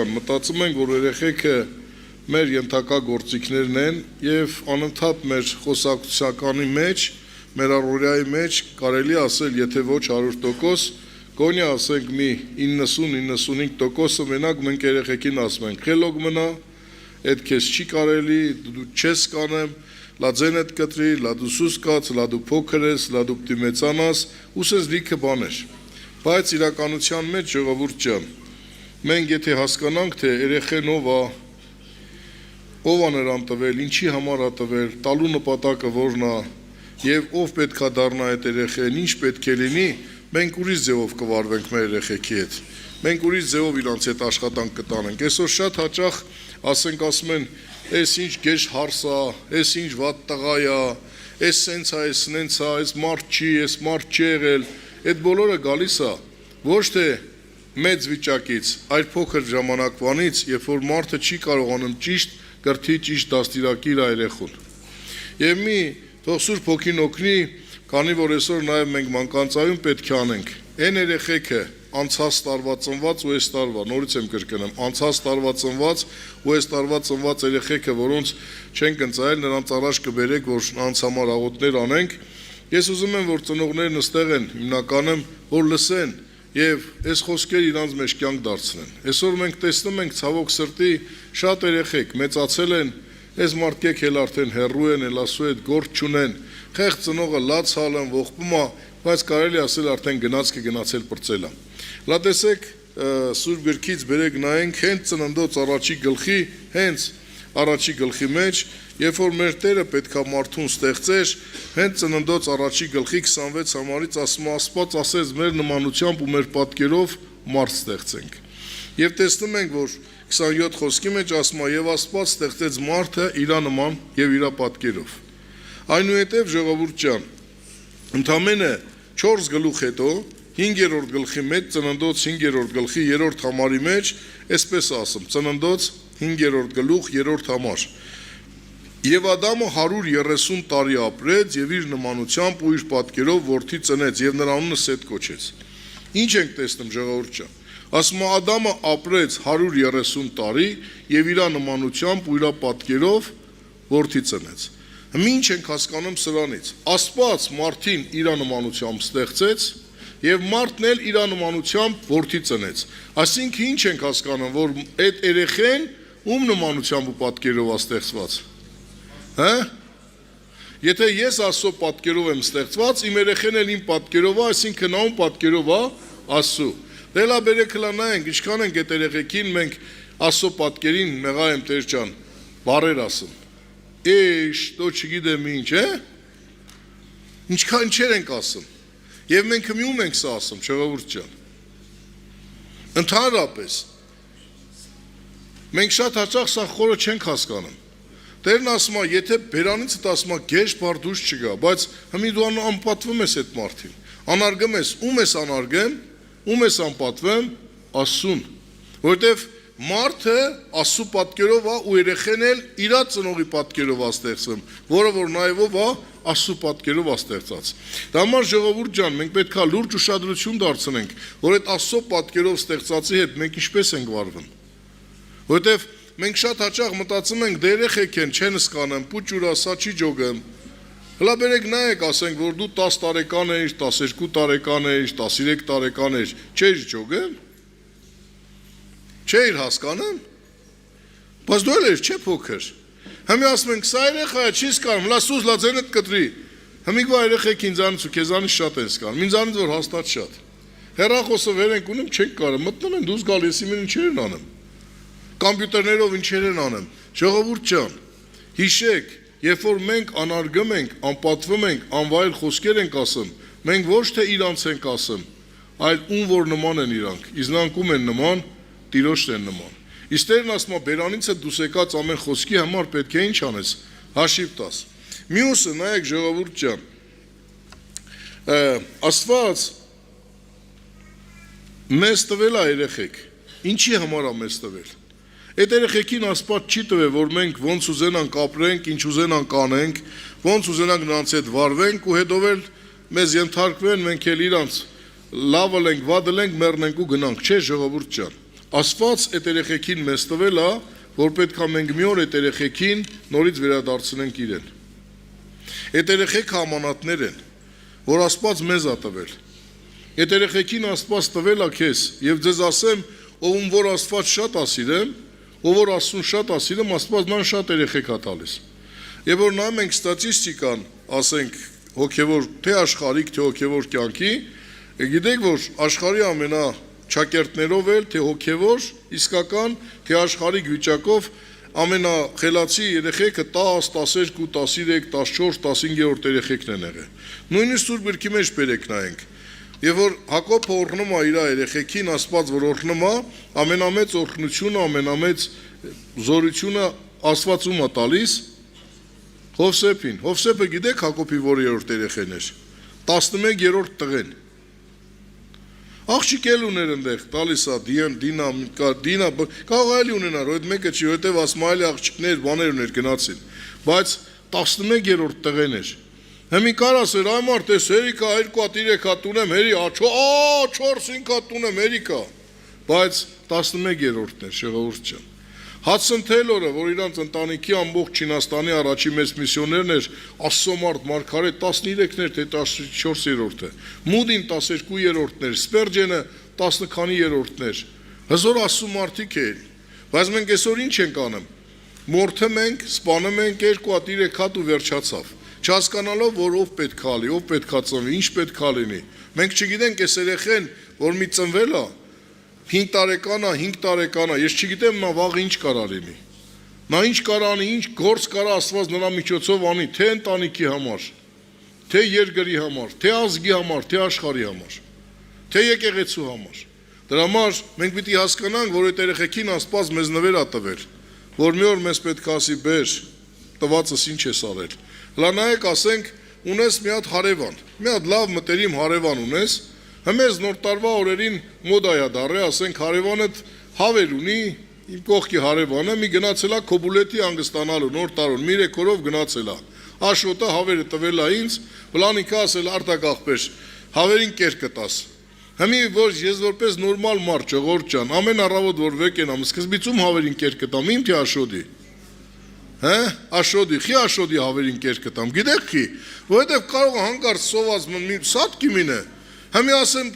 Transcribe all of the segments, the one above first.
ջան, մտածում ենք, որ երեխեքը մեր ենթակա գործիքներն են եւ անընդհատ մեր խոսակցականի մեջ, մեր առօրյայի մեջ կարելի ասել, եթե ոչ 100%, գոնե ասենք մի 90-95%-ը մենակ մենք երեխեքին ասում ենք, խելոք մնա, այդ քեզ չի կարելի, դու չես կանեմ, լա ձեն էդ կտրի, լա դու սուս կաց, լա դու փոքր ես, լա դու պտի մեծանաս, ուսես լիքը բաներ։ Բայց իրականության մեջ ժողովուրդ ջան, մենք եթե հասկանանք, թե երեխեն ով ա նրան տվել, ինչի համար ա տվել, տալու նպատակը որն ա, եւ ով պետքա դառնա այդ երեխեն, ինչ պետք է լինի, մենք ուրիշ ձևով կվարվենք մեր երեխեքի հետ։ Մենք ուրիշ ձևով իրանց հետ աշխատանք կտանենք։ Այսօր շատ հաճախ ասում են, այս ինչ գեշ հարս ա, այս ինչ վատ տղա ա, այս սենց ա, այս նենց ա, այս մարդ չի, այս մարդ չի եղել, այդ բոլորը գալիս ա ոչ թե մեծ վիճակից, այլ փոքր ժամանակվանից, երբ որ մարդը չի կարողանում ճիշտ գրթի ճիշտ դաստիարակի իր երեխուն։ Եվ մի թող Սուրբ Հոգին օգնի, քանի որ այսօր նաև մենք մանկանցայում պետք է անենք։ Այն երեխեքը անցած տարվա ծնված ու այս տարվա, նորից եմ կրկնում, անցած տարվա ծնված ու այս տարվա ծնված երեխեքը, որոնց չենք ընծայել, նրանց առաջ կբերեք, որ նրանց համար աղոթներ անենք։ Ես ուզում եմ, որ ծնողներն այստեղ են, հիմնականում, որ լսեն եւ այս խոսքերը իրանց մեջ կյանք դարձնեն։ Այսօր մենք տեսնում ենք ցավոք սրտի շատ երեխեք մեծացել են, այս մարդիկ էլ արդեն հեռու են, էլ ասու այդ գործ չունեն, խեղճ ծնողը լաց հալն ողբում է, բայց կարելի ասել արդեն գնացել պրծել է։ Լա տեսեք Սուրբ գրքից բերեք նայենք հենց ծննդոց առաջի գլխի մեջ, երբ որ մեր Տերը պետքա մարդուն ստեղծեր, հենց ծննդոց առաջի գլխի 26 համարից ասում է Աստված ասեց մեր նմանությամբ ու մեր պատկերով մարդ ստեղծենք։ Եվ տեսնում ենք, որ 27 խոսքի մեջ ասում է եւ Աստված ստեղծեց մարդը իր նման եւ իր պատկերով։ Այնուհետև ժողովուրդ ջան, ընդամենը 4 գլուխ հետո 5-րդ գլխի մեջ ծննդոց 5-րդ գլխի 3-րդ համարի մեջ այսպես ասում ծննդոց 5-րդ գլուխ 3-րդ համար Եվ Ադամը 130 տարի ապրեց եւ իր նմանությամբ ու իր պատկերով որդի ծնեց եւ նրա անունը Սեթ կոչեց։ Ինչ ենք տեսնում ժողովուրդ ջան։ Ասում է Ադամը ապրեց 130 տարի եւ իր նմանությամբ ու իր պատկերով որդի ծնեց։ Ինչ ենք հասկանում սրանից։ Աստված մարդին իր նմանությամբ ստեղծեց եւ մարդն էլ իր նմանությամբ որդի ծնեց։ Այսինքն ինչ ենք հասկանում, որ այդ երեխեն ում նմանությամբ ու պատկերով է ստեղծված։ Հա? Եթե ես Աստծո պատկերով եմ ստեղծված, իմ երեխեն էլ իմ պատկերով է, այսինքն նա ում պատկերով է Աստծո։ Դե լա բերեք լանայենք, ինչքան ենք այդ երեխեքին մենք Աստծո պատկերին մեղա եմ Տեր ջան, բարեր ասում։ Էշ, դո չգիտեմ ինչ, հա? Ինչքան չեր ենք ասում։ Եվ մենք ում ենք սա ասում, ժողովուրդ ջան։ Ընդհանրապես մենք շատ հաճախ սա խորը չենք հասկանում։ Տերն ասում է, եթե բերանիցդ ասում է գեշ բարդուշ չգա, բայց հիմի դու անպատվում ես այդ մարդին։ Անարգում ես, ում ես անարգեմ, ում ես անպատվեմ, Աստծուն։ Որովհետև մարդը Աստծո պատկերով է ու երեխեն էլ իր ծնողի պատկերով է ստեղծվում, որը որ նաև է Աստծո պատկերով է ստեղծած։ Դա համար ժողովուրդ ջան, մենք պետք է լուրջ ուշադրություն դարձնենք, որ այդ Աստծո պատկերով ստեղծածի հետ մենք ինչպես ենք վարվում։ Որովհետև մենք շատ հաճախ մտածում ենք դե երեխեք են, չեն սկանում, պուճուր ասա չի ջոգեմ։ Հլա բերեք նայեք, ասենք, որ դու 10 տարեկան ես, 12 տարեկան ես, 13 տարեկան ես, չէր ջոգեմ։ Չէր հասկանում։ Բայց դու ես չէ փոքր։ Հիմա ասում ենք, սա երեխա է, չի սկանում, լա սուս լա ձենդ կտրի։ Հիմիկվա երեխեք ինձանից ու քեզանից շատ են սկանում, ինձանից որ հաստատ շատ։ Հեռախոսը վեր ենք ունում, չենք կարող, մտնում են դուրս գալ, ես իմեն ինչեր են անում։ Կոմպյուտերներով ինչեր են անում։ Ժողովուրդ ջան, հիշեք, երբ որ մենք անարգում ենք, անպատվում ենք, անվայել խոսքեր ենք ասում, մենք ոչ թե իրանց ենք ասում, այլ ում որ նման են իրանք, իզնանք ում են նման, Տիրոջն են նման։ Իսկ Տերն ասում է, բերանիցը դուս եկած ամեն խոսքի համար պետք է ինչ անես, հաշիվ տաս։ Մյուսը նայեք ժողովուրդ ջան, Աստված մեզ տվել է երեխեք, ինչի համար է մեզ տվել։ Այդ երեխեքին Աստված չի տվել, որ մենք ոնց ուզենանք ապրենք, ինչ ուզենանք անենք, ոնց ուզենանք նրանց հետ վարվենք ու հետո էլ մեզ ենթարկվեն, մենք էլ իրանց լավը ենք, վադը ենք, մեռնենք ու գնանք, չէ ժողովուրդ ջան։ Աստված այդ երեխեքին մեզ տվել է, որ պետք է մենք մի օր այդ երեխեքին նորից վերադարձնենք իրեն։ Այդ երեխեքը ամանատներ են, որ Աստված մեզ է տվել։ Այդ երեխեքին Աստված տվել է քեզ, եւ ձեզ ասեմ, ով որ Աստված շատ է սիրում, ով որ Աստծուն շատ է սիրում, Աստված նրան շատ երեխեք է տալիս։ Եվ որ նայում ենք ստատիստիկան, ասենք հոգևոր թե աշխարհիկ, թե հոգևոր կյանքի, գիտեք որ աշխարհի ամենաչակերտներով էլ թե հոգևոր, իսկական, թե աշխարհիկ վիճակով ամենախելացի երեխեքը 10, 12, 13, 14, 15-րդ երեխեքն են եղել։ Նույնիսկ Սուրբ Գրքի մեջ բերեք նայենք։ Եվ որ Հակոբը օրհնում է իր երեխեքին, Աստված որ օրհնում է, ամենամեծ օրհնությունը, ամենամեծ զորությունը Աստված ում է տալիս Հովսեփին։ Հովսեփը գիտեք Հակոբի որերորդ երեխեն էր։ 11-րդ տղեն։ Աղջիկ էլ ուներ այնտեղ, տալիս է Դինա, կարող է ունենալ, այդ մեկը չի, որտեվ ասմայելի աղջիկներ, բաներ ուներ գնացին, բայց 11-րդ տղեն էր։ Հիմի կար ասեր, այ մարդ ես հերիկա 2-3 հատ ունեմ, հերի 4-5 հատ ունեմ, հերիկա, բայց 11-րդն էր, ժողովուրդ ջան։ Հադսոն Թեյլորը, որ իրանց ընտանիքի ամբողջ Չինաստանի առաջին մեծ միսիոներն էր, Աստծո մարդ Մարգարետ 13-ն էր, թե 14-րդը, Մուդին 12-րդն էր, Սպերջենը 10 քանի-երորդն էր, հզոր Աստծո մարդիկ էին, բայց մենք այսօր ինչ ենք անում, մորթում ենք, սպանում ենք 2-3 հատ ու վերջացավ, չհասկանալով, որ ով պետք է ալի, ով պետք է ծնվի, ինչ պետք է լինի, մենք չգիտենք այս երեխեն, որ մի ծնվել է 5 տարեկան է, 5 տարեկան է, ես չգիտեմ նա վաղ ինչ կարա լինի, նա ինչ կարա անի, ինչ գործ կարա Աստված նրա միջոցով անի, թե ընտանիքի համար, թե երկրի համար, թե ազգի համար, թե աշխարհի համար, թե եկեղեցու համար, դրա համար մենք պիտի հասկանանք, որ այդ երեխեքին Աստված մեզ նվեր է տվել, որ մի օր մեզ պետք է ասի բեր, տվածս ինչ ես արել, հլա նայեք ասենք, ունես մի հատ հարևան, մի հատ լավ մտերիմ հարևան ունես, Հմեզ նոր տարվա օրերին մոդայա դարը, ասենք հարևանդ հավեր ունի, իմ կողքի հարևանը, մի գնացել է Քոբուլետի հանգստանալու նոր տարուն, մի 3 օրով գնացել է, Աշոտը հավերը տվել է ինձ, Պլանիկը ասել Արտակ աղբեր, հավերին կեր կտաս, Հիմի որ ես որպես նորմալ մարդ ժողովուրդ ջան, ամեն առավոտ որ վեկենամ, սկզբից ում հավերին կեր կտամ, իմ թե Աշոտի, Աշոտի, խի Աշոտի հավերին կեր կտամ, գիտեք խի, որովհետև կարող է հանկարծ սոված մի սատկի մինը Հիմի ասեմ,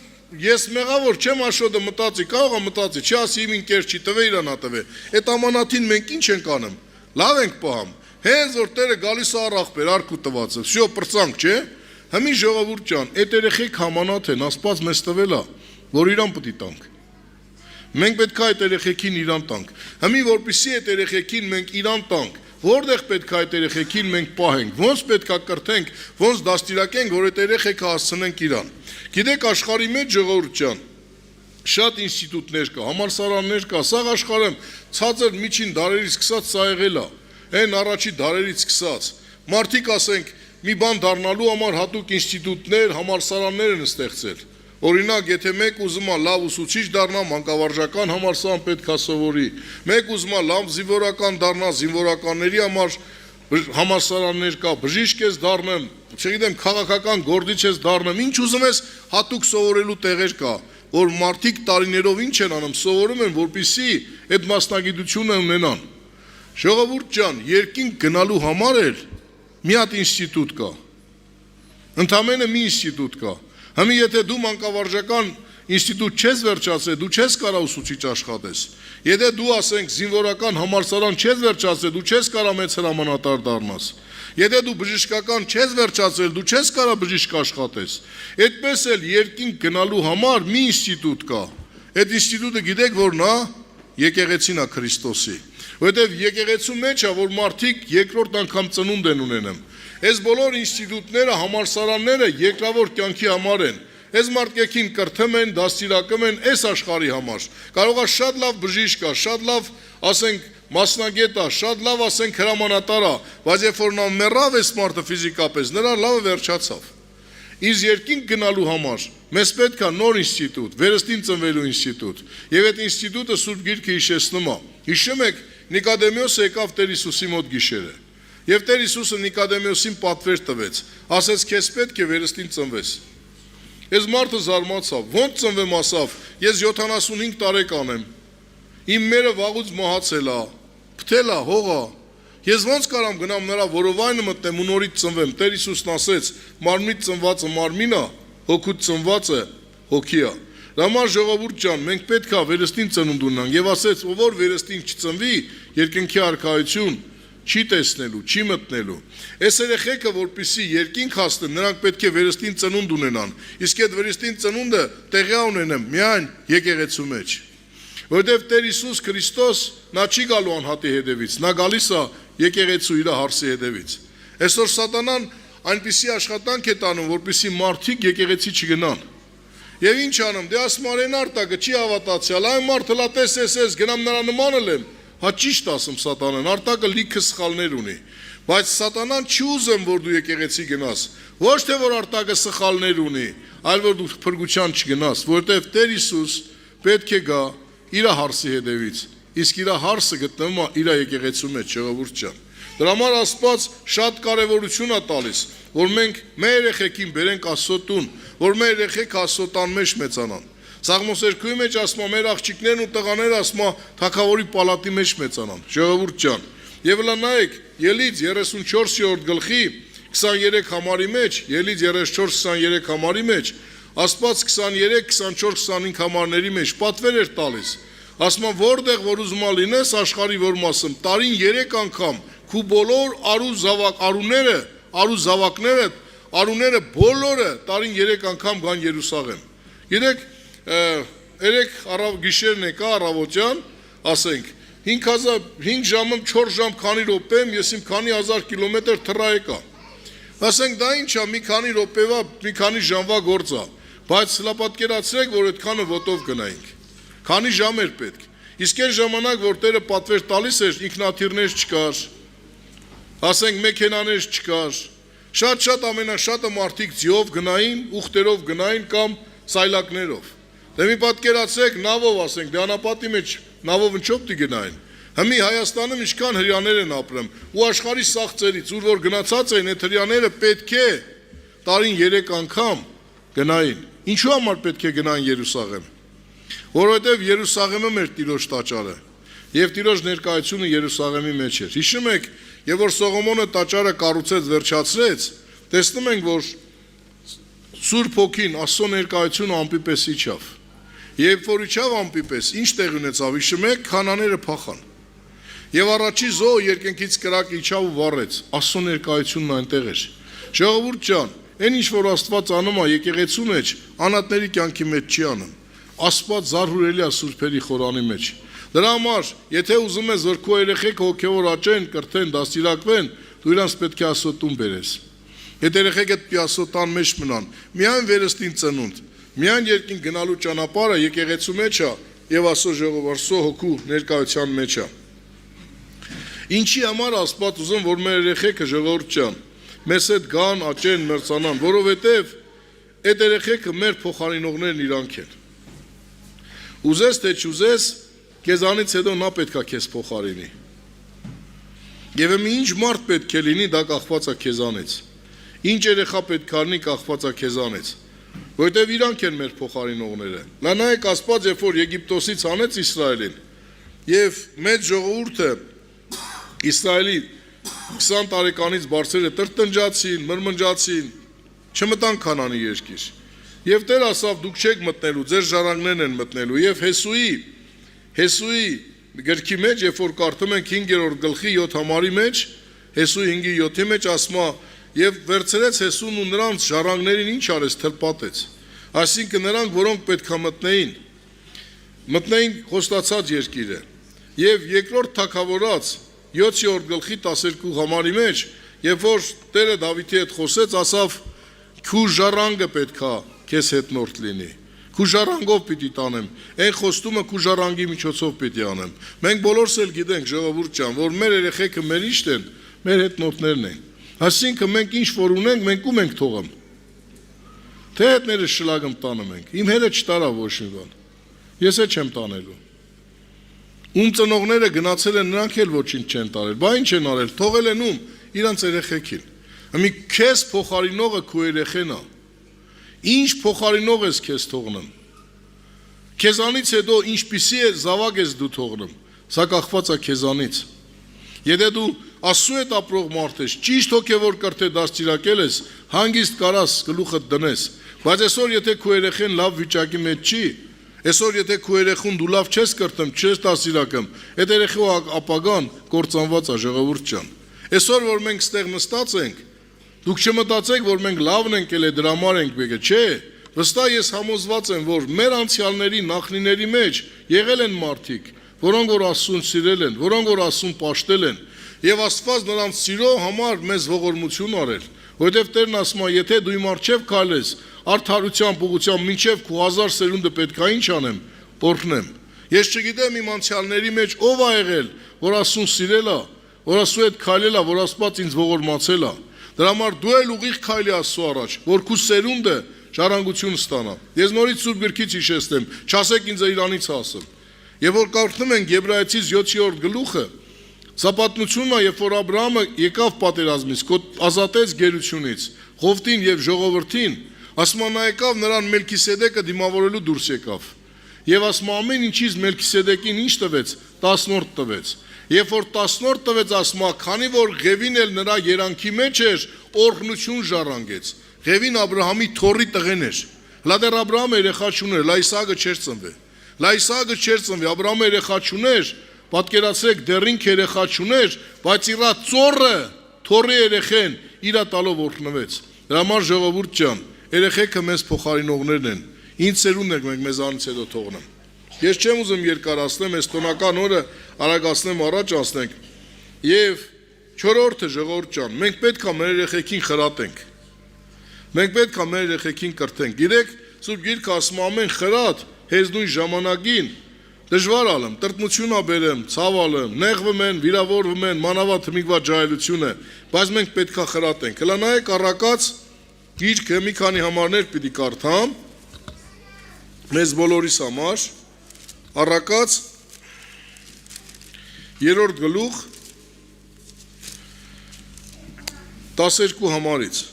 ես մեղավոր չեմ Աշոտը մտածի, կարող է մտածի, չի ասի իմ ինքեր չի տվե իրան ատվե, այդ ամանաթին մենք ինչ ենք անում, լավ ենք պահամ, հենց որ տերը գալիս է առախպեր, արքու տվածը, շո պրծանք չէ, հիմի ժողովուրդ ջան, այդ երեխեք ամանաթ են, Աստված մեզ տվել է, որ իրան պիտի տանք, մենք պետք է այդ երեխեքին իրան տանք, հիմի որպեսզի այդ երեխեքին մենք իրան տանք, Որտեղ պետք է այդ երեխեքին մենք պահենք, ոնց պետք է կրթենք, ոնց դաստիարակենք, որ այդ երեխեքը հասցնենք իրան։ Գիտեք աշխարհի մեջ ժողովուրդ ջան, շատ ինստիտուտներ կա, համալսարաններ կա, սաղ աշխարհում ցածր միջին դարերից սկսած սա եղել է, այն առաջի դարերից սկսած։ Մարդիկ ասենք, մի բան դառնալու համար հատուկ ինստիտուտներ, համալսարաններ են ստեղծել։ Օրինակ, եթե մեկ ուզում է լավ ուսուցիչ դառնա, մանկավարժական համալսարան պետք է սովորի, մեկ ուզում է լավ զինվորական դառնա, զինվորականների համար համալսարաններ կա, բժիշկ ես դառնեմ, չգիտեմ, քաղաքական գործիչ ես դառնեմ, ինչ ուզում ես, հատուկ սովորելու տեղեր կա, որ մարդիկ տարիներով ինչ են անում, սովորում են, որպեսզի այդ մասնագիտությունը ունենան։ Ժողովուրդ ջան, երկինք գնալու համար էլ մի հատ ինստիտուտ կա։ Ընդամենը մի ինստիտուտ կա։ Հիմա եթե դու մանկավարժական ինստիտուտ չես վերջացրել, դու չես կարող ուսուցիչ աշխատես։ Եթե դու ասենք զինվորական համալսարան չես վերջացրել, դու չես կարող մեծ հրամանատար դառնաս։ Եթե դու բժշկական չես վերջացրել, դու չես կարող բժիշկ աշխատես։ Այդպես էլ երկինք գնալու համար մի ինստիտուտ կա։ Այդ ինստիտուտը գիտեք որն է, եկեղեցին է Քրիստոսի։ Որովհետև եկեղեցու մեջ է, որ մարդիկ երկրորդ անգամ ծնունդ են ունենում։ Այս բոլոր ինստիտուտները, համալսարանները երկրավոր կյանքի համար են։ Այս մարդկեքին կրթում են, դաստիարակում են այս աշխարհի համար։ Կարող է շատ լավ բժիշկ է, շատ լավ, ասենք, մասնագետ է, շատ լավ, ասենք, հրամանատար է, բայց երբ որ նա մեռավ այս մարդը ֆիզիկապես, նրա լավը վերջացավ։ Իս երկինք գնալու համար մեզ պետք է նոր ինստիտուտ, վերստին ծնվելու ինստիտուտ։ Եվ այդ ինստիտուտը Սուրբ Գիրքը հիշեցնում է։ Հիշում եք, Նիկոդեմոսը եկավ Տեր Հիսուսի մոտ գիշերը։ Եվ Տեր Հիսուսը Նիկոդեմոսին պատվեր տվեց, ասեց քեզ պետք է վերստին ծնվես։ Այս մարդը զարմացավ, ոնց ծնվեմ ասավ, ես 75 տարեկան եմ, Իմ մերը վաղուց մահացել է, փթել է, հող է։ Ես ոնց կարամ գնամ նրա որովայնը մտնեմ ու նորից ծնվեմ։ Տեր Հիսուսն ասեց. մարմնից ծնվածը մարմին է, հոգուց ծնվածը հոգի է։ Համար ժողովուրդ ջան, մենք պետք է վերստին ծնունդ ունենանք եւ ասեց, ով որ վերստին չծնվի, երկնքի արքայություն չի տեսնելու, չի մտնելու։ Այս երեխեքը որպեսզի երկինք հասնեն, նրանք պետք է վերստին ծնունդ ունենան։ Իսկ այդ վերստին ծնունդը տեղի ունենա միայն եկեղեցու մեջ։ Որտեւ Տեր Հիսուս Քրիստոս նա չի գալու անհատի հետևից, նա գալիս է եկեղեցու իր հարսի հետևից։ Այսօր սատանան այնպիսի աշխատանք է տանում, որպեսզի մարդիկ եկեղեցի չգնան։ Եվ ինչ անում, դե ասում արեն արտակը չի հավատացյալ, այն մարդը լա տես գնամ նրա նմանը լեմ, հա ճիշտ ասում սատանան, արտակը լիքը սխալներ ունի, բայց սատանան չի ուզում, որ դու եկեղեցի գնաս, ոչ թե որ արտակը սխալներ ունի, այլ որ դու փրկության չգնաս, որտեվ Տեր Հիսուս պետք է գա իր հարսի հետևից, իսկ իր հարսը գտնվում է իր եկեղեցու մեջ, ժողովուրդ ջան։ Դրա համար Աստված շատ կարևորություն է տալիս, որ մենք մեր երեխեքին բերենք Աստծո տուն, որ մեր երեխեքը Աստծո տան մեջ մեծանան։ Սաղմոս 2-ի մեջ ասում է մեր աղջիկներն ու տղաները ասում է թագավորի պալատի մեջ մեծանան։ Ժողովուրդ ջան, եւ լա նայեք Ելից 34-րդ գլխի 23 համարի մեջ, Ելից 34-23 համարի մեջ Աստված 23, 24, 25 համարների մեջ պատվեր էր տալիս։ Ասում է որտեղ որ ուզում լինես աշխարհի որ մասում տարին 3 անգամ քու բոլոր արուները բոլորը տարին 3 անգամ գան Երուսաղեմ։ Գիտեք, 3 գիշերն եկա առավոտյան, ասենք 5 ժամում 4 ժամ քանի րոպեմ, ես իմ քանի հազար կիլոմետր թռա եկա։ Ասենք դա ինչ է, մի քանի րոպեվա, մի քանի ժամվա գործ է, բայց հլա պատկերացրեք, որ այդքանը ոտով գնայինք։ Քանի ժամ էր պետք։ Իսկ այն ժամանակ, որ Տերը պատվեր տալիս էր, ինքնաթիռներ չկար, ասենք մեքենաներ չկար, շատ ամենաշատը մարդիկ ձիով գնային, ուխտերով գնային կամ սայլակներով։ Դե մի պատկերացրեք նավով, ասենք, դե անապատի մեջ նավով ինչով դի գնային։ Հիմի Հայաստանում ինչքան հрьяաներ են ապրում, ու աշխարհի սաղցերից, ուր որ գնացած են, այդ հрьяաները պետք է տարին 3 անգամ գնային։ Ինչու համար պետք է գնային Երուսաղեմ։ Որովհետև Երուսաղեմը մեր Տիրոջ տաճարը եւ Տիրոջ ներկայությունը Երուսաղեմի մեջ էր։ Հիշում եք, եւ որ Սողոմոնը տաճարը կառուցեց, վերջացրեց, տեսնում ենք, որ Սուրբ Հոգին Աստծո ներկայությունը ամպի պես իջավ։ Երբ որ իջավ ամպի պես, ինչ տեղ ունեցավ, հիշում եք, քանաները փախան։ Եվ առաջի զոհը երկնքից կրակ իջավ ու վառեց, Աստծո ներկայությունն այնտեղ էր։ Ժողովուրդ ջան, այն ինչ որ Աստված անում է եկեղեցու մեջ, անատների կյանքի մեջ չի անում։ Աստված զարհուրելի է սուրբերի խորանի մեջ։ Դրա համար, եթե ուզում ես որ քո երեխեք հոգևոր աճեն, կրթեն, դաստիարակվեն, դու իրանց պետք է Աստծո տուն բերես։ Եթե երեխեքդ պետք է Աստծո տան մեջ մնան, միայն վերստին ծնունդ, միայն երկին գնալու ճանապարհը եկեղեցու մեջ է եւ Աստծո ժողովրդի հոգու ներկայության մեջ է։ Ինչի համար Աստված ուզում որ մեր երեխեքը ժողովուրդ ջան, մեզ հետ գան, աճեն, մերձանան, որովհետեւ այդ երեխեքը մեր փոխարինողներն իրանք են։ Ուզես թե չուզես, քեզանից հետո նա պետքա քեզ փոխարինի։ Եվ ինչ մարդ պետք է լինի, դա կախված է քեզանից։ Ինչ երեխա պետք է լինի, կախված է քեզանից։ Որովհետև իրանք են մեր փոխարինողները։ Նա նայեք Աստված, երբ որ Եգիպտոսից հանեց Իսրայելին, եւ մեծ ժողովուրդը Իսրայելի 20 տարեկանից բարձրերը տրտնջացին, մրմնջացին, չմտան Քանանի երկիր։ Եվ Տեր ասավ դուք չեք մտնելու, ձեր ժառանգներն են մտնելու։ Եվ Հեսուի գրքի մեջ, երբ որ կարդում ենք 5-րդ գլխի 7 համարի մեջ, Հեսուի 5-7-ի մեջ ասում է, եւ վերցրեց Հեսուն ու նրանց ժառանգներին ինչ արեց, թրպատեց։ Այսինքն նրանք, որոնք պետք է մտնեին խոստացած երկիրը։ Եվ երկրորդ թագավորաց 7-րդ գլխի 12 համարի մեջ, երբ որ Տերը Դավիթի հետ խոսեց, ասավ քու ժառանգը պետքա քեզ հետնորդ լինի։ Քու ժառանգով պիտի տանեմ, այն խոստումը քու ժառանգի միջոցով պիտի անեմ։ Մենք բոլորս էլ գիտենք, ժողովուրդ ջան, որ մեր երեխեքը մեր իշտ են, մեր հետնորդներն են։ Այսինքն մենք ինչ որ ունենք, մենք ում ենք թողում։ Թե հետները շլագում տանում ենք։ Իմ հետը չտարա ոչ մի բան։ Ես էլ չեմ տանելու։ Ում ծնողները գնացել են, նրանք էլ ոչինչ չեն տարել։ Բա ինչ են արել, թողել են ում իրանց երեխեքին։ Մի քեզ փոխարինողը քո երեխեն է։ Ինչ փոխարինող ես քեզ թողնում։ Քեզանից հետո ինչպիսի է զավակ ես դու թողնում, սա կախված է քեզանից։ Եթե դու Աստծու հետ ապրող մարդ ես, ճիշտ հոգևոր կրթե դաստիարակել ես, հանգիստ կարաս գլուխդ դնես, բայց այսօր եթե քո երեխեն լավ վիճակի մեջ չի, այսօր եթե քո երեխուն դու լավ չես կրթում, չես դաստիարակում, այդ երեխու ապագան կործանված է, ժողովուրդ ջան։ Այսօր որ մենք ստեղ նստած ենք, դուք չմտածեք, որ մենք լավն ենք ելել դրա համար ենք եկել, չէ։ Վստահ ես համոզված եմ, որ մեր անցյալների նախնիների մեջ եղել են մարդիկ, որոնք որ Աստծուն սիրել են, որոնք որ Աստծուն պաշտել են, եւ Աստված նրանց սիրո համար մեզ ողորմություն արել, որովհետեւ Տերն ասում է, եթե դու իմ առջև քայլես, արդարությամբ, ուղղությամբ, մինչև քո 1000 սերունդը պետք է ինչ անեմ, օրհնեմ։ Ես չգիտեմ իմ անցյալների մեջ ով է եղել, որ Աստծուն սիրել է, որ Աստծու հետ քայլել է, որ Աստված ինձ ողորմացել է։ Դրա համար դու էլ ուղիղ քայլի Աստծու առաջ, որ քո սերունդը ժառանգություն ստանա։ Ես նորից Սուրբ Գրքից հիշեցնեմ, չասեք ինձ իրանից ասեմ։ Եվ որ կարդում ենք Եբրայեցիս 7-րդ գլուխը, սա պատմությունն է, երբ որ Աբրահամը եկավ պատերազմից, ազատեց գերությունից, Ղովտին եւ ժողովրդին, ասում նա եկավ նրան Մելքիսեդեկը դիմավորելու դուրս եկավ։ Եվ ասում ամեն ինչից Մելքիսեդեկին ինչ տվեց, 10-րդ տվեց։ Երբ որ 10-րդ տվեց, ասում քանի որ Ղևին էլ նրա երանքի մեջ էր, օրհնություն ժառանգեց։ Ղևին Աբրահամի թոռի տղեն էր։ Հլա դեռ Աբրահամը երեխա չուներ, լա Իսահակը չէր ծնվել։ Լա Իսահակը չէր ծնվել, Աբրահամը երեխա չուներ, պատկերացրեք դեռ ինքը երեխա չուներ, բայց իրա ծոռը թոռի երեխեն իրա տալով օրհնվեց։ Դրա համար ժողովուրդ ջան, երեխեքը մեզ փոխարինողներն են։ Ինչ սերունդն եք մենք մեզանից հետո թողնում։ Ես չեմ ուզում երկարացնեմ, այս տոնական օրը արագացնեմ առաջ անցնենք։ Եվ 4-րդը ժողովուրդ ջան, մենք պետք է մեր երեխեքին խրատենք։ Մենք պետք է մեր երեխեքին կրթենք։ Գիտեք, Սուրբ Գիրքը ասում ամեն խրատ հեզնույն ժամանակին դժվար ալեմ, տրտմություն ա բերեմ, ցավ ալեմ, նեղվում են, վիրավորվում են, մանավանդ թմիկվա ջահելությունը, բայց մենք պետք է խրատենք։ Հլա նայեք առակած գիրքը մի քանի համարներ պիտի կարդամ մեզ բոլորիս համար։ Առակած 3-րդ գլուխ 12 համարից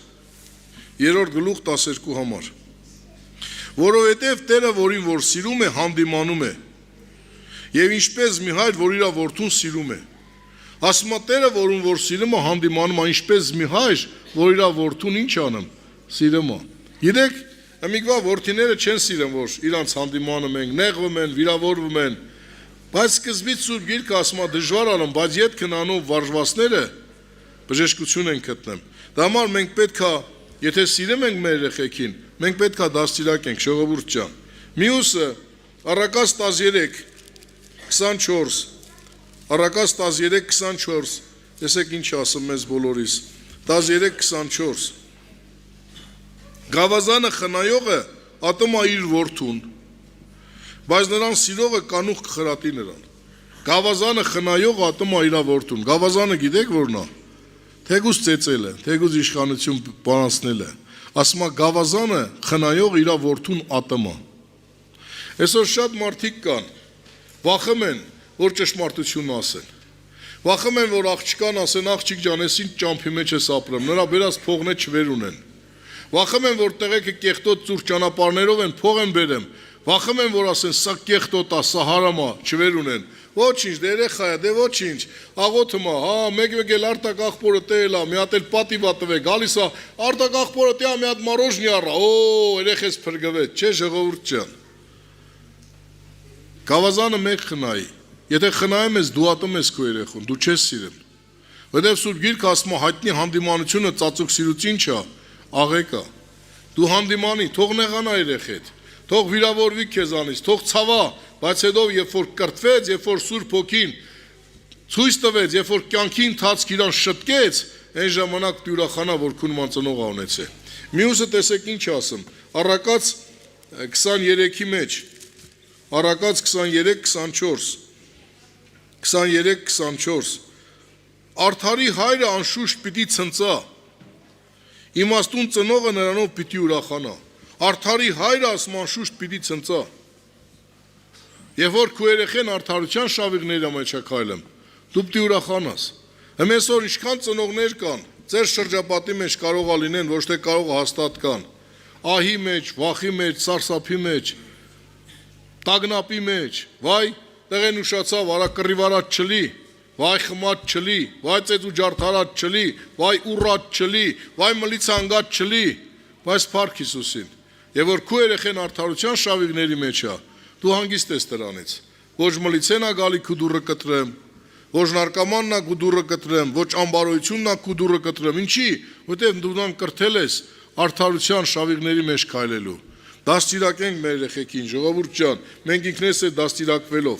3-րդ գլուխ 12 համար։ Որովհետև Տերը, որին որ սիրում է, հանդիմանում է, եւ ինչպես մի հայր, որ իր որդուն սիրում է։ Ասում է Տերը, որին որ սիրում է, հանդիմանում է, ինչպես մի հայր, որ իր որդուն ինչ անում, սիրում է։ Գիտեք, ամիգվա որդիները չեն սիրում, որ իրանց հանդիմանում են, նեղվում են, վիրավորվում են, բայց սկզբից Սուրբ Գիրքը ասում է դժվար անում, բայց յետ քնանով վարժվածները բժշկություն են գտնում։ Դա համար մենք պետք է, եթե սիրում ենք մեր երեխեքին, մենք պետք է դաստիարակենք, ժողովուրդ ջան։ Մյուսը Առակաց 13:24, Առակաց 13:24, տեսեք ինչ ասում մեզ բոլորիս, 13:24։ Գավազանը խնայողը ատում է իր որդուն, բայց նրան սիրողը կանուխ կխրատի նրան։ Գավազանը խնայողը ատում է իր որդուն։ Գավազանը գիտեք որն է։ Թեկուզ ծեծելը, թեկուզ իշխանություն բանացնելը։ Ասում է գավազանը խնայող իր որդուն ատում է։ Այսօր շատ մարդիկ կան, վախում են, որ ճշմարտությունն ասեն։ Վախում են, որ աղջկան ասեն, աղջիկ ջան, ես ինչ ճամփի մեջ ես ապրում, նրա բերած փողն է չվեր ունեն։ Վախում են, որ տղեկը կեղտոտ ծուր ճանապարհներով են, փող են բերեմ։ Վախում են, որ ասեն, սա կեղտոտ է, սա հարամ է, չվեր ունեն։ Ոչինչ, դե երեխա է, դե ոչինչ, աղոթում է, հա, մեկ էլ արտակ աղբորը տել է, մի հատ էլ պատիվա տվե, գալիս է, արտակ աղբորը տա, մի հատ մարոժնի առա, երեխես փրկվեց, չէ ժողովուրդ ջան։ Գավազանը մեկ խնայի, եթե խնայում ես, դու ատում ես քո երեխուն, դու չես սիրում։ Որտեւ Սուրբ Գիրքը ասում է հայտնի հանդիմանությունը ծածուկ սիրուց ինչ է, աղեկ է։ Դու հանդիմանի, թող նեղանա երեխեդ, թող վիրավորվի քեզանից, թող ցավա, բայց հետո երբ որ կրթվեց, երբ որ Սուրբ Հոգին ցույց տվեց, երբ որ կյանքի ընթացք իրան շտկեց, այն ժամանակ դու ուրախանա, որ քո նման ծնող ունեցե։ Մյուսը տեսեք ինչ ասում, Առակաց 23-ի մեջ, Առակաց 23:24, 23:24, Արդարի հայրը անշուշտ պիտի ցնծա, իմաստուն ծնողը նրանով պիտի ուրախանա։ Արդարի հայրը ասում անշուշտ պիտի ցնծա։ Եվ որ քո երեխեն արդարության շավիղների մեջ է քայլում, դու պիտի ուրախանաս։ Այսօր ինչքան ծնողներ կան, ձեր շրջապատի մեջ կարող է լինեն, ոչ թե կարող է հաստատ կան, ահի մեջ, վախի մեջ, սարսափի մեջ, տագնապի մեջ, վայ, տղեն ուշացավ, արա կռիվարած չլի, վայ խմած չլի, վայ ծեծ ու ջարդարած չլի, վայ ուռած չլի, վայ մլիցանգած չլի, բայց փառք Հիսուսին։ Եվ որ քու երեխեն արդարության շավիղների մեջ է, դու հանգիստ ես դրանից։ Ոչ մլիցենա գալի քու դուրը կտրեմ, ոչ նարկամաննա քու դուրը կտրեմ, ոչ ամբարոյություննա քու դուրը կտրեմ։ Ինչի՞, որտեղ դու նան կրթել ես արդարության շավիղների մեջ քայլելու։ Դաստիարակենք մեր երեխեքին, ժողովուրդ ջան, մենք ինքներս է դաստիարակվելով։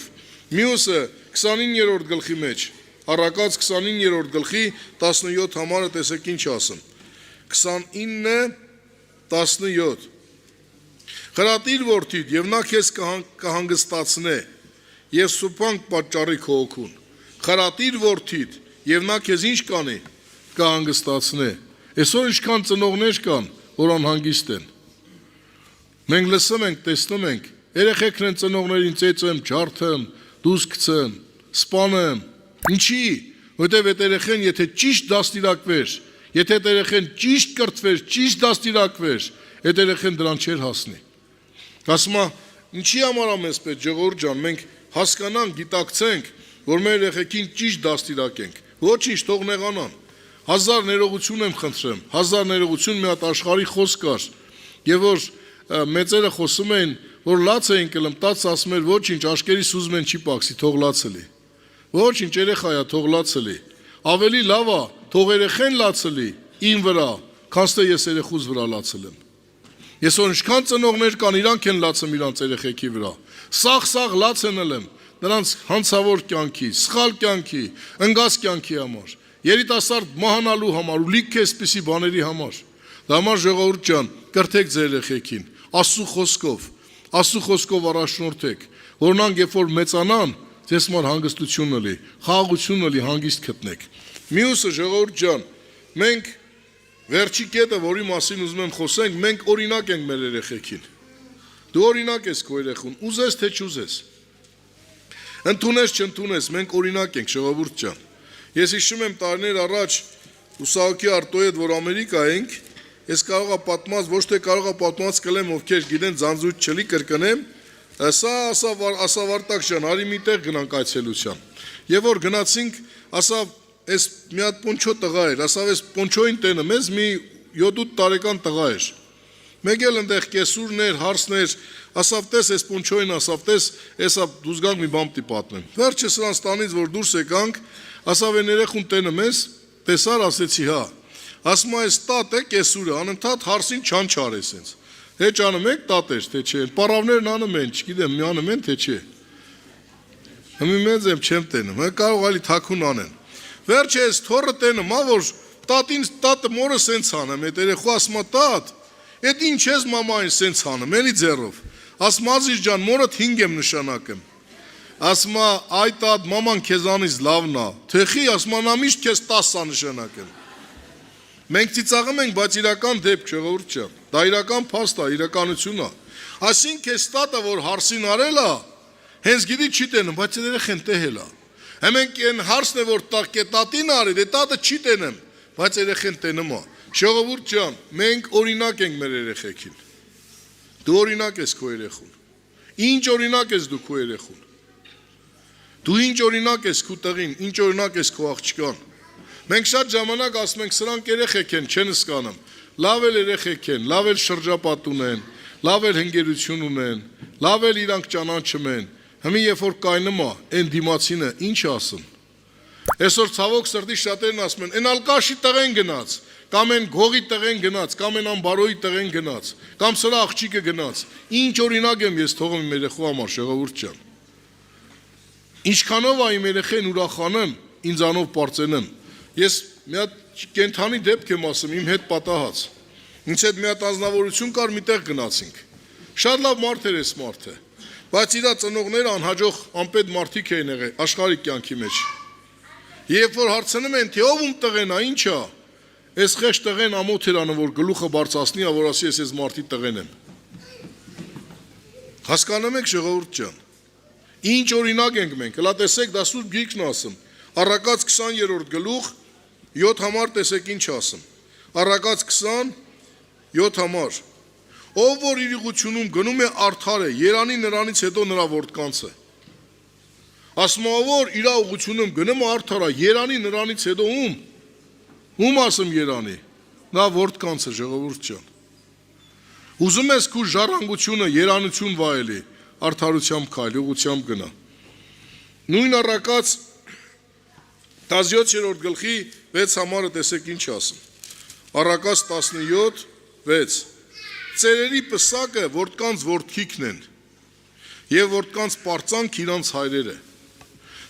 Մյուսը 29-րդ գլխի մեջ, Առակաց 29-րդ գլխի 17 համարը տեսեք ինչ ասում։ 29:17 Խրատիր որդիդ եւ նա քեզ կհանգստացնե եւ սուփանք պատճառի քո օգուն։ Խրատիր որդիդ եւ նա քեզ ինչ կանի կհանգստացնե։ Այսօր ինչքան ծնողներ կան, որ անհանգիստ են։ Մենք լսում ենք, տեսնում ենք, երեխեքն են ծնողներին ծեծեմ, ջարդեմ, դուս գցեմ, սպանեմ։ Ինչի՞, որտեղ այդ երեխեն եթե ճիշտ դաստիարակվեր, եթե այդ երեխեն ճիշտ կրթվեր, ճիշտ դաստիարակվեր, այդ երեխեն դրան չէր հասնի։ Ասում է, ինչի համար է մեզ պետք, ժողովուրդ ջան, մենք հասկանանք, գիտակցենք, որ մեր երեխեքին ճիշտ դաստիարակենք։ Ոչինչ, թող նեղանան։ 1000 ներողություն եմ խնդրեմ, 1000 ներողություն մի հատ աշխարհի խոսք կար, եւ որ մեծերը խոսում էին, որ լաց էին կլում, տաց ասում էր ոչինչ, աշկերիս ուզում են չի պակսի, թող լացը լի։ Ոչինչ, երեխա է, թող լացը լի։ Ավելի լավ է, թող երեխեն լացը լի իմ վրա, քան թե ես երեխուս վրա լացել եմ։ Ես որ ինչքան ծնողներ կան, իրանք են լացում իրանց երեխեքի վրա։ Սաղ լաց են ելեմ, նրանց հանցավոր կյանքի, սխալ կյանքի, ընկած կյանքի համար, երիտասարդ մահանալու համար ու լիք էսպիսի բաների համար։ Դա համար ժողովուրդ ջան, կրթեք ձեր երեխեքին, Աստծո խոսքով առաջնորդեք, որ նրանք երբ որ մեծանան, ձեզ համար հանգստություն լի, խաղաղություն լի, հանգիստ գտնեք։ Մյուսը ժողովուրդ ջան, մենք վերջի կետը, որի մասին ուզում եմ խոսենք, մենք օրինակ ենք մեր երեխեքին։ Դու օրինակ ես քո երեխուն, ուզես թե չուզես։ Ընդունես չընդունես, մենք օրինակ ենք, ժողովուրդ ջան։ Ես հիշում եմ տարիներ առաջ Ուսահոգի Արտոյի հետ, որ Ամերիկա ենք, ես կարող եմ պատմած, ոչ թե կարող եմ պատմած կլեմ, ովքեր գիտեն ձանձույթ չլի կրկնեմ, ասավարտակ ջան, արի մի տեղ գնանք այցելության։ Եվ որ գնացինք, ասավ, այս մի հատ պոնչո տղա էր, ասավ, այս պոնչոյին տենը մեզ մի 7-8 տարեկան տղա էր։ Մեկ էլ այնտեղ կեսուրներ, հարսներ, ասավ, տես այս պոնչոյին, ասավ, տես, էսա դուս գանք մի բան պիտի պատմեմ։ Վերջը սրանց տանից, որ դուրս եկանք, ասավ, այն երեխուն տենը մեզ, տեսար, ասեցի, հա։ Ասում այս տատ է կեսուրը, անընդհատ հարսին չանչար է սենց։ Հեչ անում եք տատ էր, թե չէ, պարավներն անում են, չգիտեմ, մի անում են, թե չէ։ Հմի մեծ եմ չեմ տենում, կարող ալի թաքուն անեն։ Վերջ է ես թորը տենում, որ տատը մորը սենց անեմ, էտ երեխու ասում տատ, էտ ինչ ես մամային սենց անեմ, էլի ձեռով։ Ասում Ազիզ ջան, մորդ 5 եմ նշանակեմ։ Ասում այ տատ, մաման քեզանից լավն է, թեխի, ասում նա միշտ քեզ 10 նշանակեմ։ Մենք ծիծաղում ենք, բայց իրական դեպք ժողովուրդ ջան, դա իրական փաստ է, իրականություն է։ Այսինքն էս տատը, որ հարսին արել է, հենց գիտի չի տենում, բայց երեխեն տեհել է։ Մենք այն հարսն է, որ տատին արել, դե տատը չի տենեմ, բայց երեխեն տենում է։ Ժողովուրդ ջան, մենք օրինակ ենք մեր երեխեքին։ Դու օրինակ ես քո երեխուն։ Ինչ օրինակ ես դու քո երեխուն։ Դու ինչ օրինակ ես քո տղին, ինչ օրինակ ես քո աղջկան։ Մենք շատ ժամանակ ասում ենք սրանք երեխեք են, չեն հասկանում։ Լավ էլ երեխեք են, լավ էլ շրջապատ ունեն, լավ էլ հնգերություն ունեն, լավ էլ իրանք ճանաչում են։ Հիմա երբ որ կայնում է, այն դիմացինը ինչ ասում։ Այսօր ցավոք սրտի շատերն ասում են, «Այն ալկաշի տղեն գնաց, կամ այն գողի տղեն գնաց, կամ այն ամբարոյի տղեն գնաց, կամ սրա աղջիկը գնաց»։ Ինչ օրինակ եմ ես թողում իմ երեխու համար, ժողովուրդ ջան։ Ինչքանով է իմ երեխեն ուրախանում, ինձանով պարծենեմ։ Ես մի հատ կենթանի դեպք եմ ասում, իմ հետ պատահած։ Ինձ հետ մի հատ ազնվորություն կար, միտեղ գնացինք։ Շատ լավ մարդ էր այս մարդը, բայց իր ծնողները անհաջող անպետ մարդիկ էին եղել աշխարհի կյանքի մեջ։ Երբ որ հարցնում են, թե ով ում տղեն է, ինչ է, այս խեղճ տղեն ամոթ էր անում, որ գլուխը բարձրացնի, որ ասի ես մարդի տղեն եմ։ Հասկանում եք ժողովուրդ ջան։ Ինչ օրինակ ենք մենք, հլա տեսեք, դա Սուրբ Գիրքն ասում։ Առակաց 20-րդ գլուխ 7 համար տեսեք ինչ ասում։ Առակաց 20 7 համար։ Ով որ իր ուղղությունում գնում է արդար է, Երանի նրանից հետո նրա որդկանցը։ Ասում ով որ իր ուղղությունում գնում է արդար է, Երանի նրանից հետո ում ասում Երանի, նա որդկանցը ժողովուրդ ջան։ Ուզում ես քու ժառանգությունը երանություն վայելի, արդարությամբ քայլ, ուղղությամբ գնա։ Նույն առակած 17-րդ գլխի 6 համարը տեսեք ինչ ասում։ Առակած 17:6 Ծերերի պսակը որդկանց որդքիկն են եւ որդկանց պարծանք իրանց հայրերը։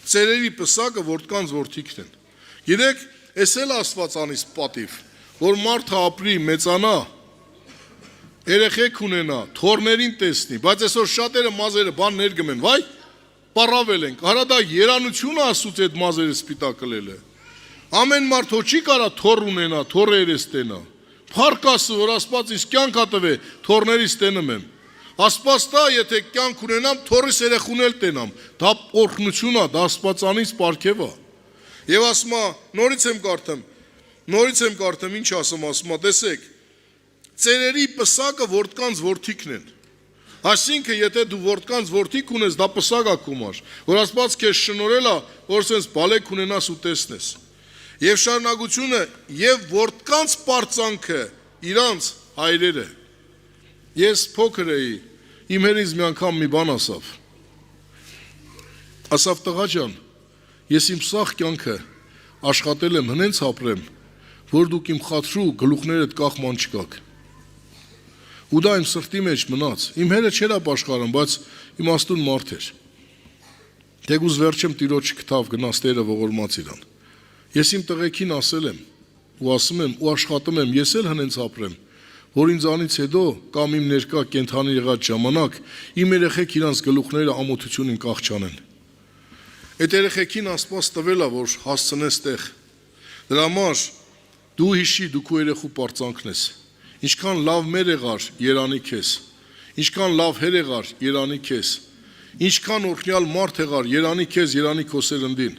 Ծերերի պսակը որդկանց որդքիկն են։ Գիտեք, էս էլ Աստված անից պատիվ, որ մարդը ապրի, մեծանա, երեխեք ունենա, թորներին տեսնի, բայց այսօր շատերը մազերը բան ներգմեն, վայ, պարավել ենք, արա դա երանությունը Աստծուց այդ մազերը սպիտակլելը։ Ամեն մարդ հո չի կարա թոր ունենա, թորը երես տենա։ Փառք Աստծո, որ Աստված ինձ կյանք ատվե, թորներից տենում եմ։ Աստված տա, եթե կյանք ունենամ, թորից երեխուն էլ տենամ։ Դա օրհնություն է, դա Աստվածանից պարգև է։ Եվ ասում է, նորից եմ կարդում, ինչ ասում, տեսեք, ծերերի պսակը որդկանց որդիկն են։ Այսինքն, եթե դու որդկանց որդիկ ունես, դա պսակ է կոմար, որ Աստված քեզ շնորհել է, որ սենց բալեք ունենաս ու տեսնես։ Եվ շարունակությունը եւ որդկանց պարծանքը իրանց հայրերը։ Ես փոքր էի, իմ հերից մի անգամ մի բան ասավ։ Ասավ տղա ջան, ես իմ սաղ կյանքը աշխատել եմ հնենց ապրեմ, որ դուք իմ խաթրու գլուխներդ կախման չկաք։ Ու դա իմ սրտի մեջ մնաց։ Իմ հերը չէր ապաշխարում, բայց իմաստուն մարդ էր։ Թեկուզ վերջեմ տիրոջ քթավ գնաց Տերը ողորմած իրան։ Ես իմ տղեկին ասել եմ ու ասում եմ ու աշխատում եմ, ես էլ հնենց ապրեմ, որ ինձանից հետո կամ իմ ներկա կենթանի եղած ժամանակ իմ երեխեք իրանց գլուխները ամոթությունին կաղճանեն։ Այդ երեխեքին Աստված տվել է, որ հասցնես տեղ։ Դրա համար դու հիշի, դու քո երեխու պարծանքն ես։ Ինչքան լավ մեր եղար Երանի քեզ, ինչքան լավ հեր եղար Երանի քեզ, ինչքան օրհնյալ մարդ եղար Երանի քեզ, Երանի քո սերնդին։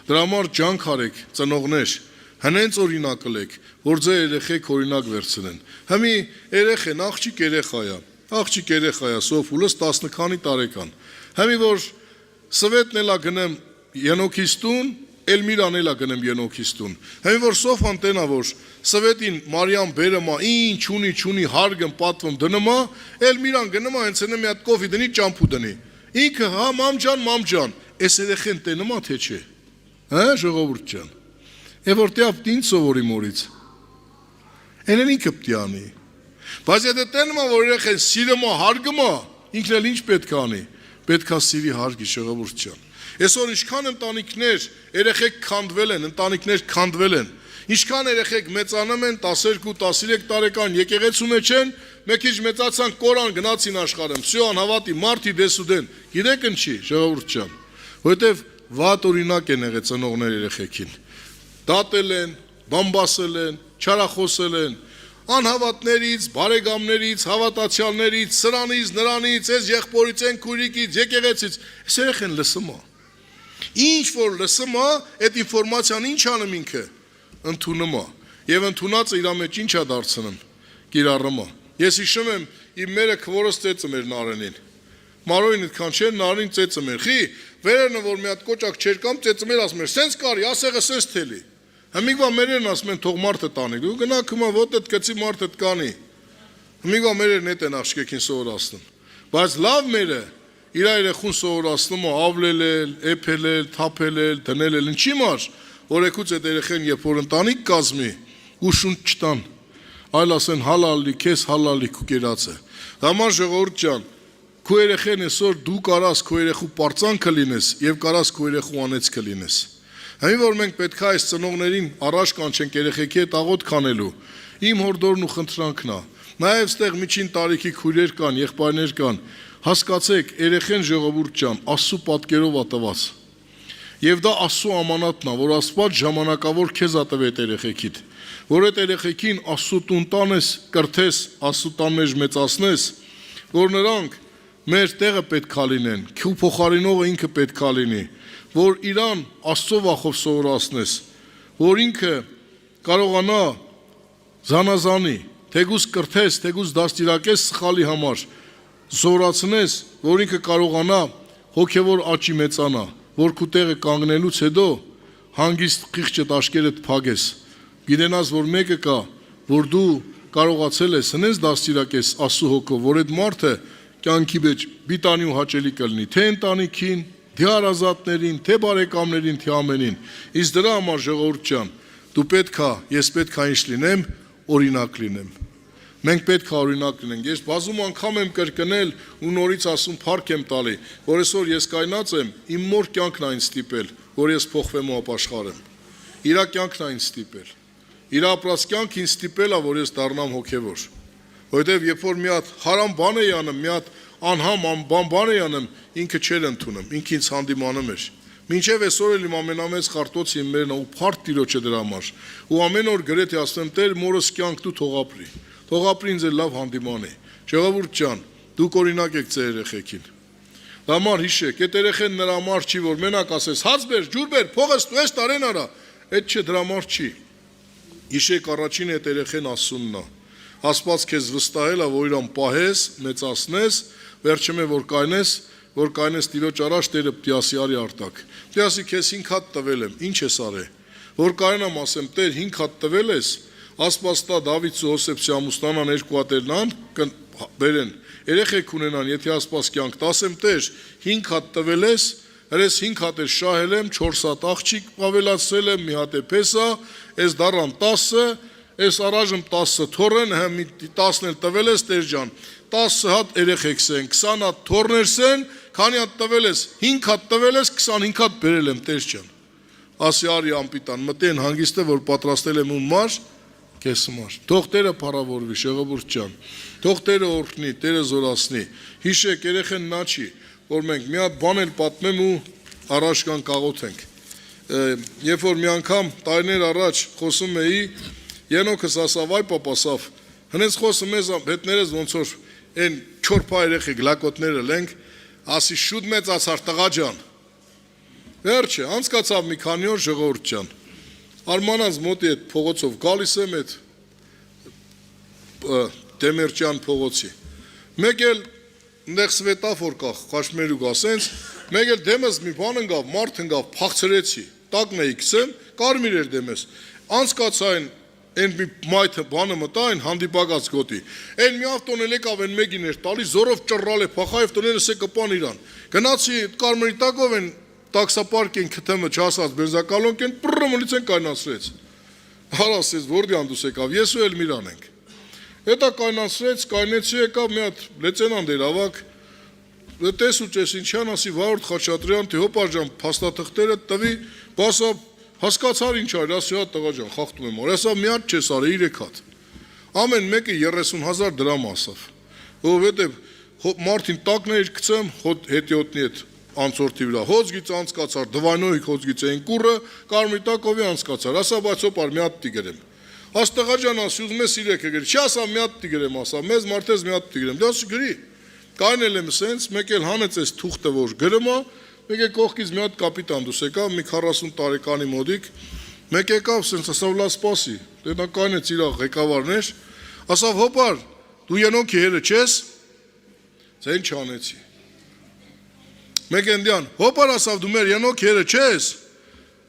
Դրա համար ջանք արեք, ծնողներ, հնենց օրինակ ըլեք, որ ձեր երեխեք օրինակ վերցնեն։ Հիմի երեխեն աղջիկ երեխա է, Սոֆուլս 10 քանի տարեկան։ Հիմի որ Սվետն էլա գնեմ Ենոքիս տուն, Էլմիրան էլա գնեմ Ենոքիս տուն։ Հիմի որ Սոֆան տենա որ Սվետին Մարիամ բերեմա, ինչ ունի հարգեմ պատվում դնումա, Էլմիրան գնումա հենց այնը մի հատ կոֆի դնի, ճամփու դնի։ Ինքը հա մամ ջան, էս երեխեն տենումա թե չէ։ Հա ժողովուրդ ջան։ Եվ որ տեավ դին սովորի մորից։ Էնեն ինքը պտի անի։ Բայց եթե տենում է, որ երեխեն սիրում է, հարգում է, ինքն էլ ինչ պետք է անի։ Պետք է սիրի հարգի ժողովուրդ ջան։ Այսօր ինչքան ընտանիքներ երեխեք քանդվել են։ Ինչքան երեխեք մեծանում են 12-13 տարեկան եկեղեցու մեջ են, մեկ քիչ մեծացան Կորան գնացին աշխարհում։ Всё անհավատի մարտի դեսուդեն։ Գիտեք ինչի, ժողովուրդ ջան, որովհետև վատ օրինակ են եղել ծնողներ երեխեքին։ Դատել են, բամբասել են, չարախոսել են, անհավատներից, բարեկամներից, հավատացյալներից, սրանից, նրանից, այս եղբորից, այն քուրիկից, եկեղեցից, այս երեխեն լսում է։ Ինչ որ լսում է, այդ ինֆորմացիան ինչ անում ինքը, ընդունում է։ Եվ ընդունածը իր մեջ ինչ է դարձնում, կիրառում է։ Ես հիշում եմ, իմ մերը քվորս ծեծը մեր Նարենին։ Մարոյին այդքան չէր, Նարին ծեծը մեր։ Խի, վերերնը որ մի հատ կոճակ չեր կամ ծեծը մեր ասում էր, սենց կարի, ասեղը սենց թելի։ Հիմիկվա մերերն ասում են, թող մարդը տանի, դու գնա քմա ոտ այդ կծի մարդը կանի։ Հիմիկվա մերերն էտ են աղջկեքին սովորացնում։ Բայց լավ մերը իր երեխուն սովորացնում է ավլելել, էփելել, թափելել, դնելել, ինչի մար, որ եկուց այդ երեխեն երբ որ ընտանիք կազմի, ու շունչ չտան, այլ ասեն հալալի, քեզ հալալի քու կերածը։ Համար ժողովուրդ ջան, քո երեխեն այսօր դու կարաս քո երեխու պարծանքը լինես եւ կարաս քո երեխու անեծքը լինես։ Հիմա որ մենք պետք է այս ծնողներին առաջ կանչենք երեխեքի հետ աղոտ կանելու, իմ հորդորն ու խնդրանքն է։ Նաեւ ստեղ միջին տարիքի քույրեր կան, եղբայրներ կան, հասկացեք, երեխեն ժողովուրդ ջան, Աստծո պատկերով ատված։ Եվ դա Աստծո ամանատն է, որ Աստված ժամանակավոր քեզ ատվի այդ երեխեքիդ, որ այդ երեխեքին Աստծո տուն տանես, կրթես, Աստծո տան մեջ մեծացնես, որ նրանք մեր տեղը պետք է լինեն, քու փոխարինողը ինքը պետք է լինի, որ իրան Աստծո վախով սովորացնես, որ ինքը կարողանա զանազանի, թեկուզ կրթես, թեկուզ դաստիարակես սխալի համար, զորացնես, որ ինքը կարողանա հոգևոր աճի մեծանա, որ քու տեղը կանգնելուց հետո հանգիստ խիղճը տաշկերդ փագես, գիտենաս, որ մեկը կա, որ դու կարողացել ես հնես դաստիարակես Աստծո հոգով, որ այդ մարդը կյանքի մեջ բիտանի ու հաճելի կլինի, թե ընտանիքին, թե հարազատներին, թե բարեկամներին, թե ամենին։ Իսկ դրա համար ժողովուրդ ջան, դու պետքա, ես պետքա ինչ լինեմ, օրինակ լինեմ։ Մենք պետքա օրինակ լինենք։ Ես բազում անգամ եմ կրկնել ու նորից ասում փառք եմ տալի, որ այսօր ես կայնած եմ, իմ մոր կյանքն այն ստիպել, որ ես փոխվեմ ու ապաշխարեմ։ Իրա կյանքն այն ստիպել։ Իր ապրած կյանք ինձ ստիպել է, որ ես դառնամ հոգևոր։ Որովհետև երբ որ մի հատ հարամ բան էի անում, մի հատ անհամ բան էի անում, ինքը չէր ընդունում, ինքը ինձ հանդիմանում էր։ Մինչև այսօր էլ իմ ամենամեծ խարտոցը իմ մերն է ու փառք Տիրոջը դրա համար։ Ու ամեն օր գրեթե ասում եմ, Տեր, մորս կյանք դու թող ապրի։ Թող ապրի ինձ լավ հանդիմանի։ Ժողովուրդ ջան, դուք օրինակ եք ձեր երեխեքին։ Դա համար հիշեք, այդ երեխեն նրա համար չի, որ մենակ ասես, հաց բեր, ջուր բեր, փողս տու, էս տարեն արա։ Այդ չէ, դրա համար չի։ Հիշեք առաջին այդ երեխեն ասումն է։ Աստված քեզ վստահել է, որ իրան պահես, մեծացնես, վերջում է որ կայնես Տիրոջ առաջ Տերը պիտի ասի արի արտակ։ Պիտի ասի քեզ 5 հատ տվել եմ, ինչ ես արել։ Որ կայնամ ասեմ Տեր 5 հատ տվել ես, Աստված տա Դավիթ ու Հոսեփ ամուսնանան 2 հատերնան բերեն։ Երեխեք ունենան, եթե Աստված կյանք տասեմ Տեր 5 հատ տվել ես, հրես 5 հատեր շահել եմ, 4 հատ աղջիկ ավելացրել եմ, մի հատ է փեսա, այս դառան 10-ը, այս առայժմ 10 թորեն, հա 10-ն էլ տվել ես Տեր ջան, 10 հատ երեխեքս են, 20 հատ թորներս են, քանի հատ տվել ես, 5 հատ տվել ես, 25 հատ բերել եմ Տեր ջան։ Ասի արի անպիտան, մտեն հանգիստը, որ պատրաստել եմ ում մար, քեզ համար։ Թող Տերը փառավորվի, ժողովուրդ ջան։ Թող Տերը օրհնի, Տերը զորացնի։ Հիշեք, երեխեն նա չի, որ մենք մի հատ բան էլ պատմեմ ու առաջ կան կաղոթենք։ Երբ որ մի անգամ տարիներ առաջ խոսում էի, Ենոքս ասավ, այ պապասավ, հենց խոսում ես հետներս ոնց որ այն չորփա երեխեք լակոտները լենք, ասի շուտ մեծացար տղա ջան։ Վերջը, անցկացավ մի քանի օր ժողովուրդ ջան։ Արմանած մոտի այդ փողոցով գալիս եմ այդ Դեմերճյան փողոցի։ Մեկ էլ այնտեղ սվետաֆոր կա, խաշմերուկ ասենց, մեկ էլ դեմս մի բան ընկավ, մարդ ընկավ, փախցրեցի։ Տակն էի գցեմ, կարմիր էր դեմս։ Անցկացային Այն մի մայթը բանը մտա այն հանդիպակաց գոտի։ Այն մի ավտոն էլ եկավ այն մեկին էր տալի, զորով ճռռալ է, փախայով տնելս է կպան իրան։ Գնացի կարմրի տակով են տաքսապարկ են քթեմը չասած բենզակալոնք են պռը մնից են կայնացրեց։ Հարասեց որդի անդուս եկավ, ես ու էլ միրան ենք։ Հետա կայնացրեց, կայնեցի եկավ մի հատ լեյտենանտ էր ավակ։ Տես ու Ճեսինչյան ասի Վարորդ Խաչատրյան, թե հոպար ջան, փաստաթղթերը տվի, բասա Հասկացար ինչ արի, ասի հա տղա ջան, խախտում եմ, ասա մի հատ չես արի 3 հատ։ Ամեն մեկը 30,000 դրամ ասավ։ Որովհետև մարդին տակներ գցեմ հետիոտնի այդ անցորդի վրա։ Հոծգից անցկացար, դվայնոյի հոծգից այն կուրը, կարմրի տակովի անցկացար։ Ասա բայց հոպար մի հատ տի գրեմ։ Աս տղա ջան, ասի ուզում ես 3 գրի։ Չի ասա մի հատ տի գրեմ, ասա, մեզ մարդես մի հատ տի գրեմ։ Դա ասի գրի։ Կայնել եմ սենց, մեկ էլ հանեց այս թուղթը որ գրեմա Մեկ է կողքից մի հատ կապիտան դուս եկավ, մի 40 տարեկանի մոդիկ, մեկ եկավ, սենց ասավ լա սպասի, դե նա կայնեց իր ղեկավարներ, ասավ հոպար, դու Ենոքի հերը չես, ձեն չանեցի։ Մեկ ընդյան, հոպար ասավ դու մեր Ենոքի հերը չես,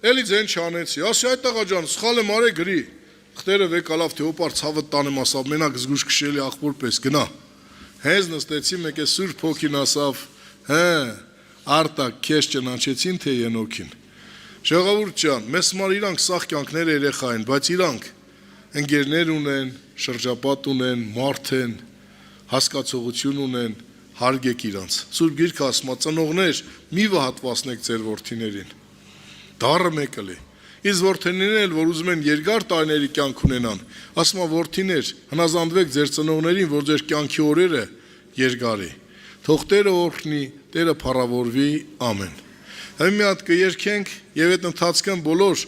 էլի ձեն չանեցի, ասի այդ տղա ջան, սխալ եմ արե գրի, խտերը վեկալավ, թե հոպար ցավը տանեմ ասավ, մենակ զգուշ քշելի աղբոր պես գնա։ Հենց նստեցի, մեկ է Սուրբ Հոգին ասավ, Արտակ քեզ ճանաչեցին թե Ենոքին։ Ժողովուրդ ջան, մեզ համար իրանք սաղ կյանքներ երեխա են, բայց իրանք ընկերներ ունեն, շրջապատ ունեն, մարդ են, հասկացողություն ունեն, հարգեք իրանց։ Սուրբ Գիրքը ասում է, ծնողներ, մի վհատվացնեք ձեր որդիներին։ Դառը մեկը լի։ Իսկ որդիներն էլ, որ ուզում են երկար տարիների կյանք ունենան, ասում է որդիներ, հնազանդվեք ձեր ծնողներին, որ ձեր կյանքի օրերը երկարի։ Թող Տերը օրհնի, Տերը փառավորվի, ամեն։ Հիմա մի հատ կերքենք եւ այդ ընթացքն բոլոր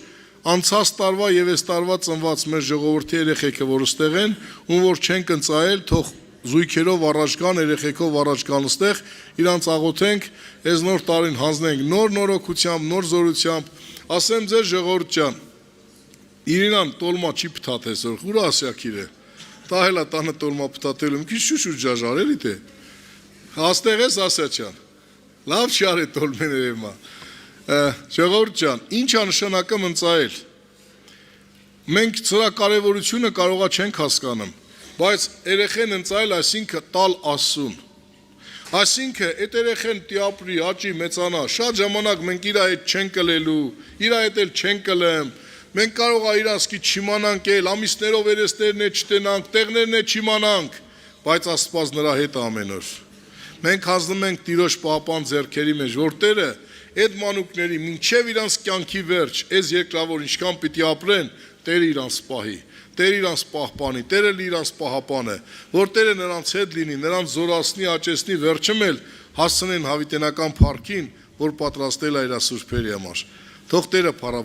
անցած տարվա եւ այս տարվա ծնված մեր ժողովրդի երեխեքը, որ ստեղ են, ում որ չեն կնծայել, թող զույգերով առաջ գան, երեխեքով առաջ գան ստեղ, իրանց աղոթենք, այս նոր տարին հանձնենք նոր նորոգությամբ, նոր զորությամբ, ասեմ ձեր ժողովուրդ ջան, Իրինան տոլմա չի փթաթես, որ խուր ասյակիր է։ տահելա տանը տոլմա պտատելու, քիչ շուշուր ժաժար էլի թե։ Հաստեղ ես Ասիաչյան։ Լավ շարի տոլմեները մա։ Ժողովուրդ ջան, ինչ է նշանակում ընծայել։ Մենք ծրա կարևորությունը կարողա չենք հասկանում, բայց երեխեն ընծայել այսինքն տալ Աստծուն։ Այսինքն այդ երեխեն տիապրի, աճի, մեծանա, շատ ժամանակ մենք իր հետ չենք կլելու, իր հետ էլ չենք կլեմ, մենք կարող է իրանցքի չիմանանք էլ, ամիսներով երեսներն է չտենանք, տեղներն է չիմանանք, բայց Աստված նրա հետ ամեն օր։ Մենք հանձնում ենք Տիրոջ պահապան ձեռքերի մեջ, որ Տերը այդ մանուկների մինչև իրանց կյանքի վերջ, այս երկրավոր ինչքան պիտի ապրեն, Տերը իրանց պահի, Տերը իրանց պահպանի, Տերը իրանց պահապան է, որ Տերը նրանց հետ լինի, նրանց զորացնի, աճեցնի, վերջում էլ հասցնեն հավիտենական փառքին, որ պատրաստել է իր սուրբերի համար։ Թող Տերը փառաբանի